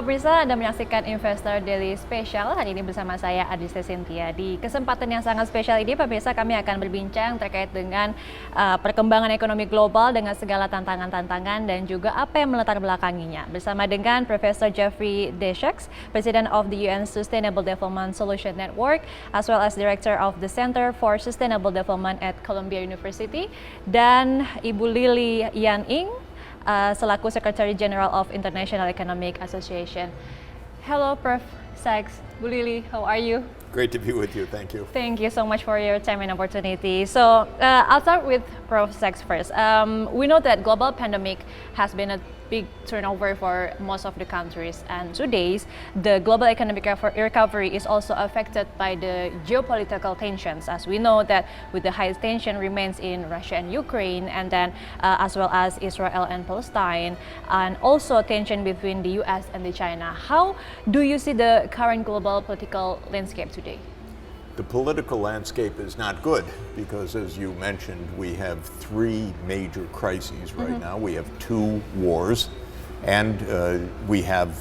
Halo pemirsa, Anda menyaksikan Investor Daily Special. Hari ini bersama saya Adristya Chintia. Di kesempatan yang sangat spesial ini, pemirsa, kami akan berbincang terkait dengan perkembangan ekonomi global dengan segala tantangan-tantangan dan juga apa yang melatar belakanginya. Bersama dengan Profesor Jeffrey D. Sach, President of the UN Sustainable Development Solution Network, as well as Director of the Center for Sustainable Development at Columbia University, dan Ibu Lily Yan Ing, selaku Secretary General of International Economic Association. Hello, Prof. Sach, Bu Lily, how are you? Great to be with you, thank you. Thank you so much for your time and opportunity. So I'll start with Prof. Sach first. We know that global pandemic has been a big turnover for most of the countries, and today's the global economic recovery is also affected by the geopolitical tensions, as we know that with the highest tension remains in Russia and Ukraine, and then as well as Israel and Palestine, and also tension between the US and the China. How do you see the current global political landscape today? The political landscape is not good because, as you mentioned, we have three major crises right now. We have two wars, and we have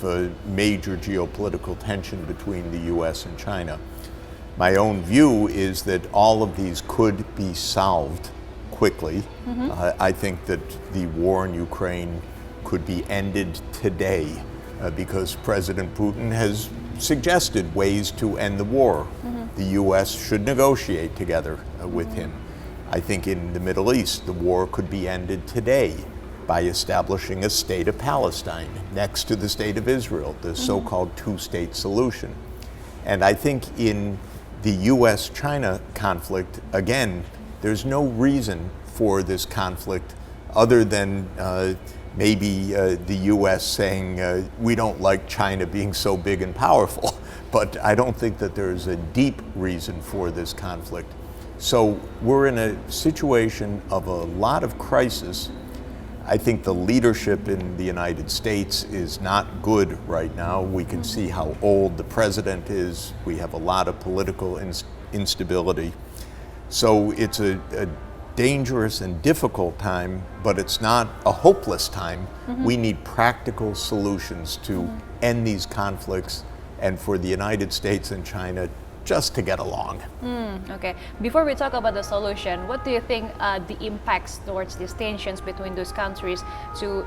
major geopolitical tension between the US and China. My own view is that all of these could be solved quickly. I think that the war in Ukraine could be ended today because President Putin has suggested ways to end the war. The US should negotiate together with him. I think in the Middle East, the war could be ended today by establishing a state of Palestine next to the state of Israel, the so-called two-state solution. And I think in the US-China conflict, again, there's no reason for this conflict other than maybe the US saying we don't like China being so big and powerful, but I don't think that there's a deep reason for this conflict. So we're in a situation of a lot of crisis. I think the leadership in the United States is not good right now. We can see how old the president is. We have a lot of political instability. So it's a dangerous and difficult time, but it's not a hopeless time. We need practical solutions to end these conflicts and for the United States and China just to get along. Okay. Before we talk about the solution, what do you think the impacts towards these tensions between those countries to,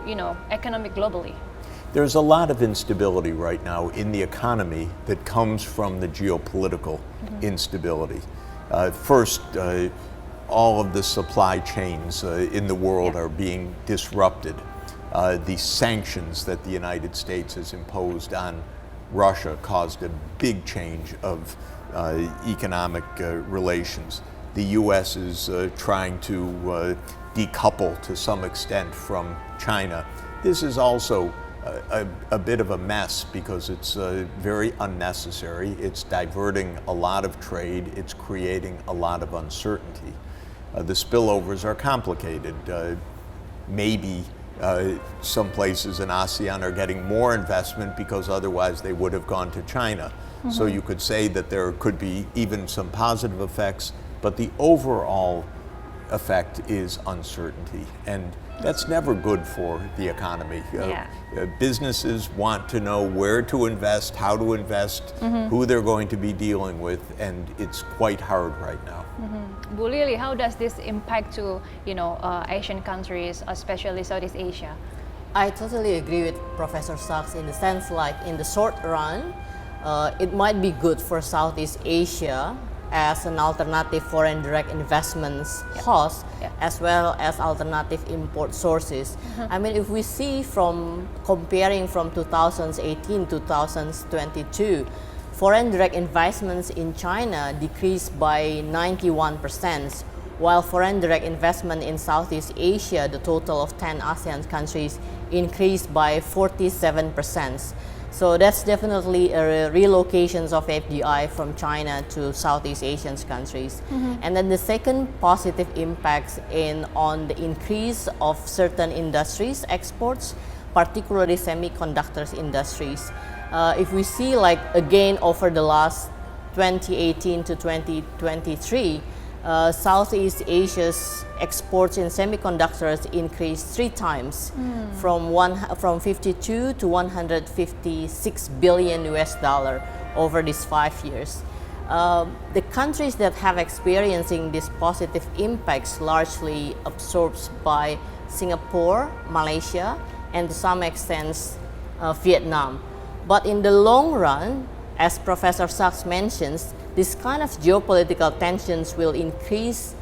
economic globally? There's a lot of instability right now in the economy that comes from the geopolitical instability. First, all of the supply chains in the world are being disrupted. The sanctions that the United States has imposed on Russia caused a big change of economic relations. The US is trying to decouple to some extent from China. This is also a bit of a mess because it's very unnecessary. It's diverting a lot of trade. It's creating a lot of uncertainty. The spillovers are complicated. Maybe some places in ASEAN are getting more investment because otherwise they would have gone to China. So you could say that there could be even some positive effects, but the overall effect is uncertainty. And that's never good for the economy. Businesses want to know where to invest, how to invest, who they're going to be dealing with, and it's quite hard right now. Bu Lily, how does this impact to Asian countries, especially Southeast Asia? I totally agree with Professor Sach in the sense like in the short run, it might be good for Southeast Asia as an alternative foreign direct investments host, as well as alternative import sources. I mean, if we see from comparing from 2018 to 2022, foreign direct investments in China decreased by 91%, while foreign direct investment in Southeast Asia, the total of 10 ASEAN countries, increased by 47%. So that's definitely a relocations of FDI from China to Southeast Asian countries. And then the second positive impacts on the increase of certain industries exports, particularly semiconductors industries. If we see like again over the last 2018 to 2023, Southeast Asia's exports in semiconductors increased 3 times, from 52 to 156 billion US dollar over these 5 years. The countries that have experiencing these positive impacts largely absorbed by Singapore, Malaysia, and to some extent Vietnam. But in the long run, as Professor Sach mentions, this kind of geopolitical tensions will increase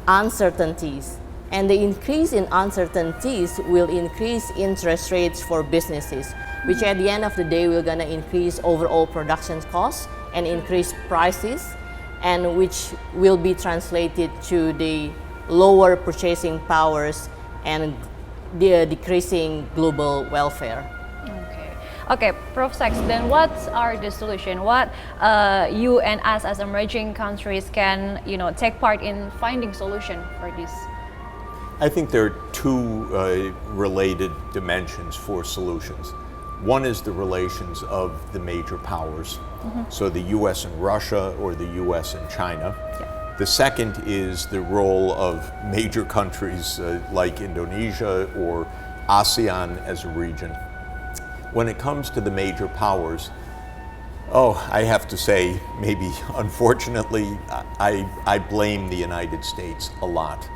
uncertainties, and the increase in uncertainties will increase interest rates for businesses, which at the end of the day will gonna increase overall production costs and increase prices, and which will be translated to the lower purchasing powers and the decreasing global welfare. Okay, Prof. Sach, then what are the solution? What you and us as emerging countries can, take part in finding solution for this? I think there are two related dimensions for solutions. One is the relations of the major powers, so the US and Russia or the US and China. Yeah. The second is the role of major countries like Indonesia or ASEAN as a region. When it comes to the major powers, I have to say, maybe unfortunately, I blame the United States a lot,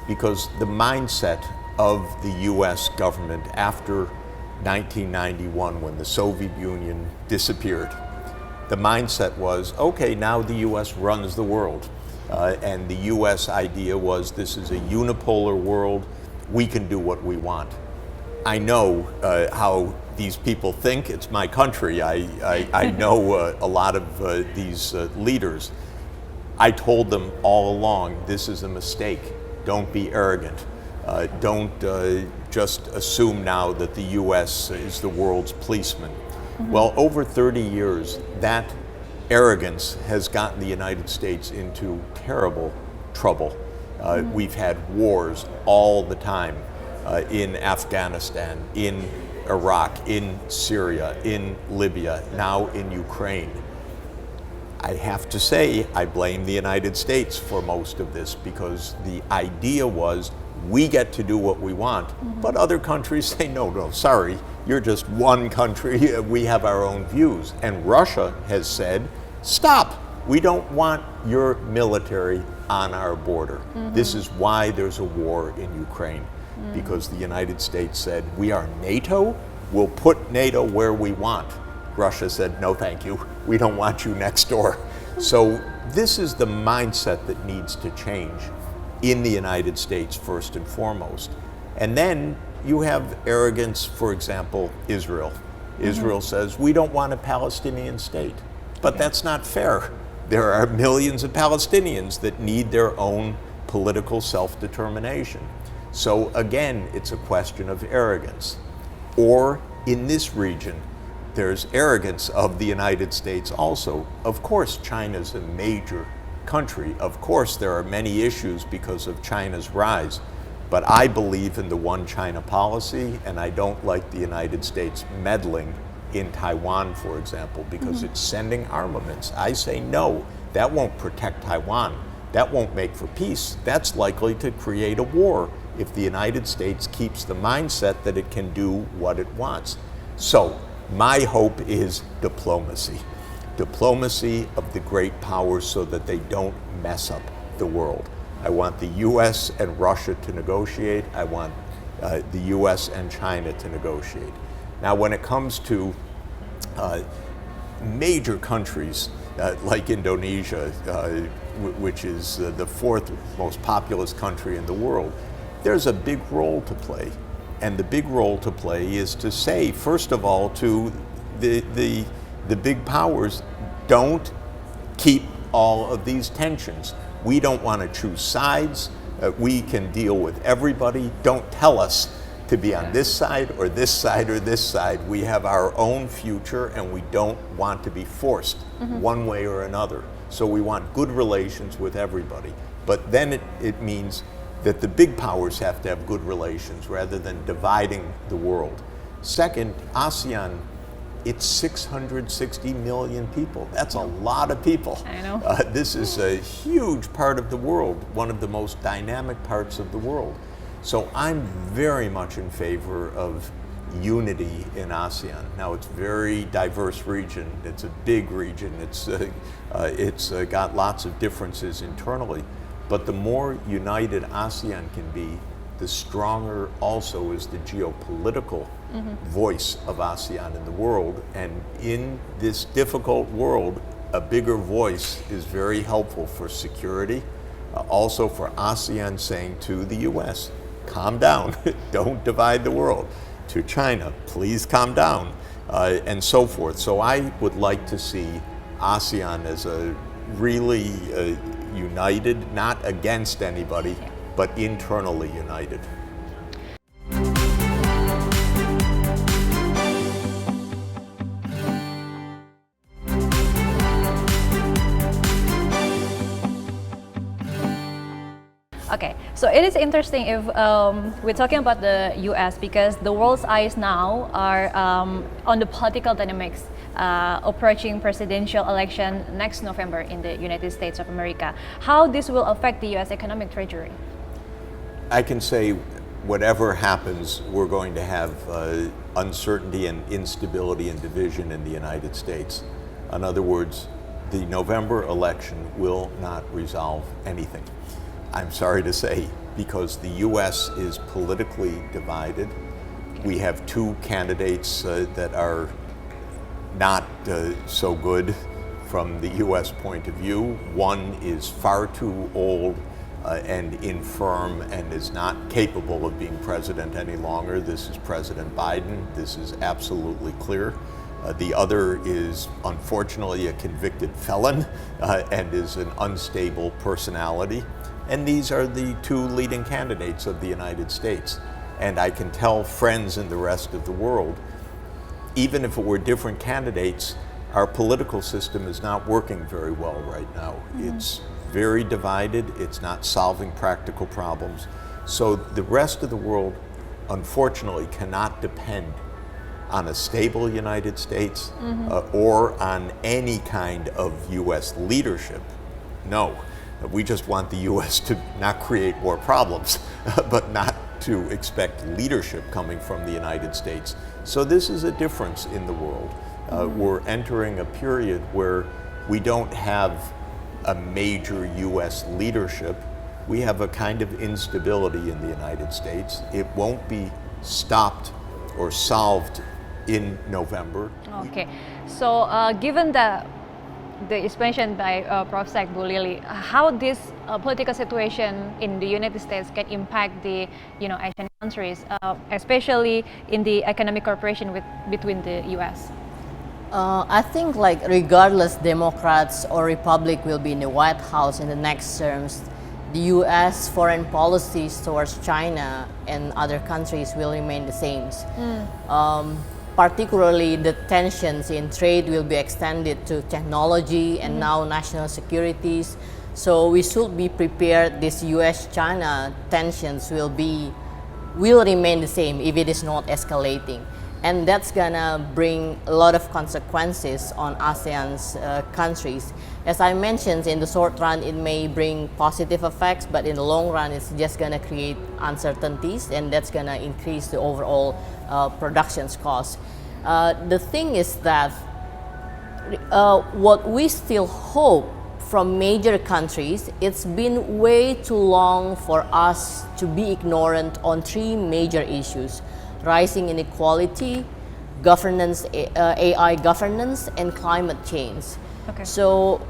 because the mindset of the US government after 1991, when the Soviet Union disappeared, the mindset was, okay, now the US runs the world. And the US idea was, this is a unipolar world, we can do what we want. I know how these people think. It's my country. I know a lot of these leaders. I told them all along, this is a mistake. Don't be arrogant. Don't just assume now that the US is the world's policeman. Well, over 30 years, that arrogance has gotten the United States into terrible trouble. We've had wars all the time. In Afghanistan, in Iraq, in Syria, in Libya, now in Ukraine. I have to say, I blame the United States for most of this, because the idea was we get to do what we want, but other countries say, no, sorry, you're just one country, we have our own views. And Russia has said, stop, we don't want your military on our border. This is why there's a war in Ukraine. Because the United States said, we are NATO, we'll put NATO where we want. Russia said, no thank you, we don't want you next door. So this is the mindset that needs to change in the United States first and foremost. And then you have arrogance, for example, Israel. Israel says, we don't want a Palestinian state. But that's not fair. There are millions of Palestinians that need their own political self-determination. So again, it's a question of arrogance. Or in this region, there's arrogance of the United States also. Of course, China's a major country. Of course, there are many issues because of China's rise. But I believe in the one China policy, and I don't like the United States meddling in Taiwan, for example, because it's sending armaments. I say no, that won't protect Taiwan. That won't make for peace. That's likely to create a war if the United States keeps the mindset that it can do what it wants. So my hope is diplomacy. Diplomacy of the great powers so that they don't mess up the world. I want the US and Russia to negotiate. I want the US and China to negotiate. Now, when it comes to major countries like Indonesia, which is the fourth most populous country in the world, there's a big role to play. And the big role to play is to say, first of all, to the big powers, don't keep all of these tensions. We don't want to choose sides. We can deal with everybody. Don't tell us to be on this side or this side or this side. We have our own future, and we don't want to be forced one way or another. So we want good relations with everybody. But then it means that the big powers have to have good relations rather than dividing the world. Second, ASEAN it's 660 million people. That's a lot of people. I know. This is a huge part of the world, one of the most dynamic parts of the world. So I'm very much in favor of unity in ASEAN. Now, it's a very diverse region. It's a big region. It's got lots of differences internally. But the more united ASEAN can be, the stronger also is the geopolitical voice of ASEAN in the world. And in this difficult world, a bigger voice is very helpful for security, also for ASEAN saying to the US, calm down, don't divide the world. To China, please calm down, and so forth. So I would like to see ASEAN as a really united, not against anybody, but internally united. Okay, so it is interesting if we're talking about the US because the world's eyes now are on the political dynamics approaching presidential election next November in the United States of America. How this will affect the US economic treasury? I can say whatever happens, we're going to have uncertainty and instability and division in the United States. In other words, the November election will not resolve anything. I'm sorry to say, because the U.S. is politically divided. We have two candidates that are not so good from the U.S. point of view. One is far too old and infirm and is not capable of being president any longer. This is President Biden. This is absolutely clear. The other is unfortunately a convicted felon and is an unstable personality. And these are the two leading candidates of the United States. And I can tell friends in the rest of the world, even if it were different candidates, our political system is not working very well right now. It's very divided. It's not solving practical problems. So the rest of the world, unfortunately, cannot depend on a stable United States or on any kind of U.S. leadership. No. We just want the U.S. to not create more problems, but not to expect leadership coming from the United States. So this is a difference in the world. We're entering a period where we don't have a major U.S. leadership. We have a kind of instability in the United States. It won't be stopped or solved in November. Okay, so given the explanation by Prof. Sach, Bu Lily, how this political situation in the United States can impact the Asian countries, especially in the economic cooperation between the U.S. I think regardless Democrats or Republic will be in the White House in the next terms, the U.S. foreign policies towards China and other countries will remain the same. Particularly the tensions in trade will be extended to technology and now national securities. So we should be prepared. This U.S.-China tensions will remain the same if it is not escalating. And that's gonna bring a lot of consequences on ASEAN's countries. As I mentioned, in the short run, it may bring positive effects, but in the long run, it's just gonna create uncertainties, and that's gonna increase the overall production's cost. The thing is that what we still hope from major countries, it's been way too long for us to be ignorant on three major issues: rising inequality, governance, AI governance, and climate change. Okay. So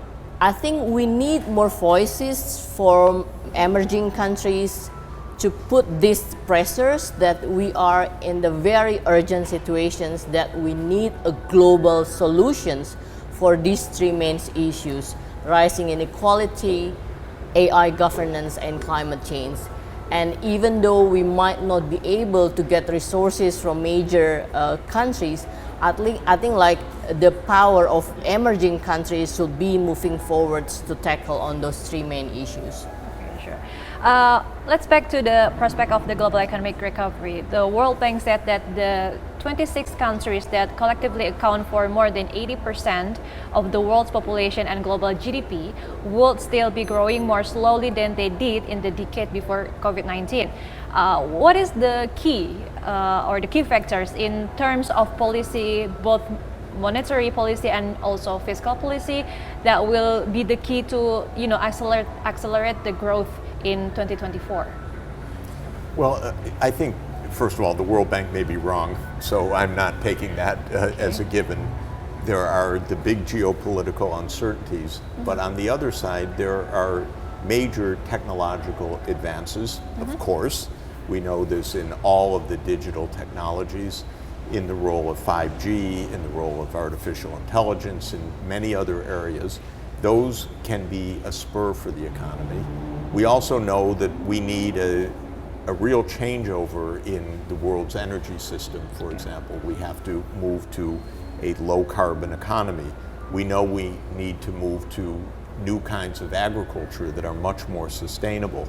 I think we need more voices from emerging countries to put these pressures that we are in the very urgent situations that we need a global solutions for these three main issues: rising inequality, AI governance, and climate change. And even though we might not be able to get resources from major countries, I think the power of emerging countries should be moving forwards to tackle on those three main issues. Okay, sure. Let's back to the prospect of the global economic recovery. The World Bank said that the 26 countries that collectively account for more than 80% of the world's population and global GDP would still be growing more slowly than they did in the decade before COVID-19. What is the key or the key factors in terms of policy, both monetary policy and also fiscal policy, that will be the key to accelerate the growth in 2024? Well, I think, first of all, the World Bank may be wrong, so I'm not taking that as a given. There are the big geopolitical uncertainties, but on the other side, there are major technological advances, of course. We know this in all of the digital technologies, in the role of 5G, in the role of artificial intelligence, and many other areas. Those can be a spur for the economy. We also know that we need a real changeover in the world's energy system, for example. We have to move to a low carbon economy. We know we need to move to new kinds of agriculture that are much more sustainable.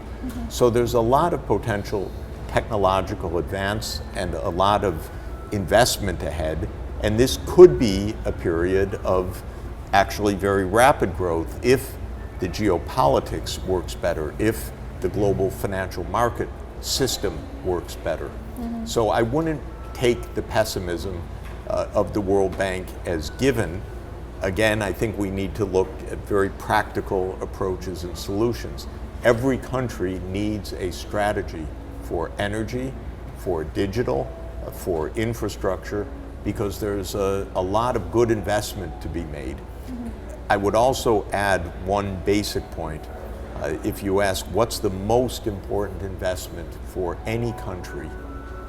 So there's a lot of potential technological advance and a lot of investment ahead, and this could be a period of actually very rapid growth if the geopolitics works better, if the global financial market system works better. So I wouldn't take the pessimism of the World Bank as given. Again, I think we need to look at very practical approaches and solutions. Every country needs a strategy for energy, for digital, for infrastructure, because there's a lot of good investment to be made. I would also add one basic point. If you ask what's the most important investment for any country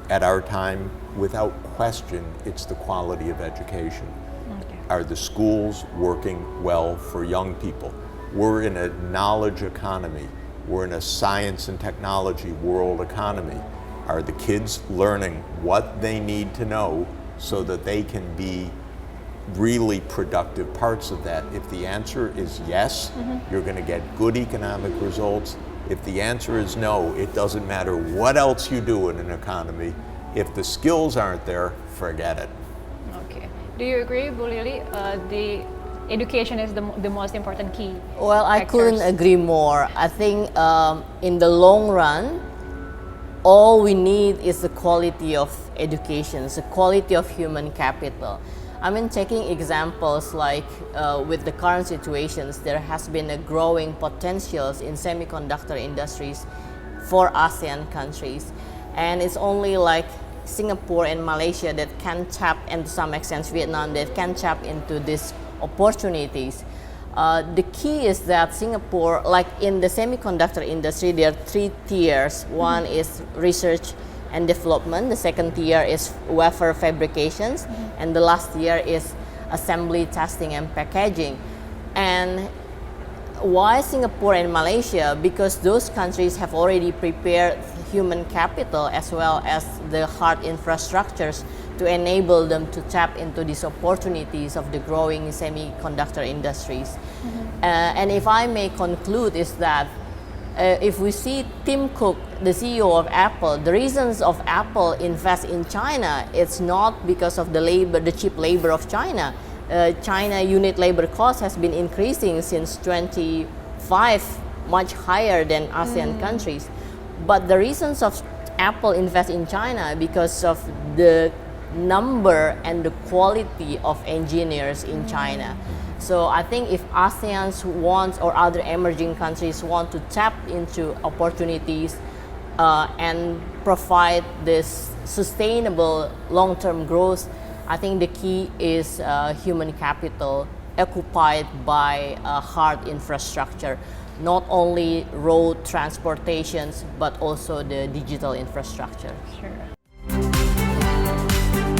at our time, without question, it's the quality of education. Are the schools working well for young people? We're in a knowledge economy. We're in a science and technology world economy. Are the kids learning what they need to know so that they can be really productive parts of that? If the answer is yes, you're going to get good economic results. If the answer is no, it doesn't matter what else you do in an economy. If the skills aren't there, forget it. Okay. Do you agree, Bu Lily? The education is the most important key. Well, I factors. couldn't agree more. I think in the long run, all we need is the quality of education, the quality of human capital. I mean, taking examples like with the current situations, there has been a growing potentials in semiconductor industries for ASEAN countries. And it's only like Singapore and Malaysia that can tap, and to some extent Vietnam, that can tap into these opportunities. The key is that Singapore, like in the semiconductor industry, there are 3 tiers. One is research and development, the second tier is wafer fabrications, and the last tier is assembly, testing, and packaging. And why Singapore and Malaysia? Because those countries have already prepared human capital as well as the hard infrastructures to enable them to tap into these opportunities of the growing semiconductor industries. And if I may conclude is that if we see Tim Cook, the CEO of Apple, the reasons of Apple invest in China, it's not because of the labor, the cheap labor of China. China unit labor cost has been increasing since 25, much higher than ASEAN countries. But the reasons of Apple invest in China because of the number and the quality of engineers in China. So I think if ASEAN wants, or other emerging countries want to tap into opportunities and provide this sustainable long-term growth, I think the key is human capital occupied by hard infrastructure, not only road transportations, but also the digital infrastructure. Sure.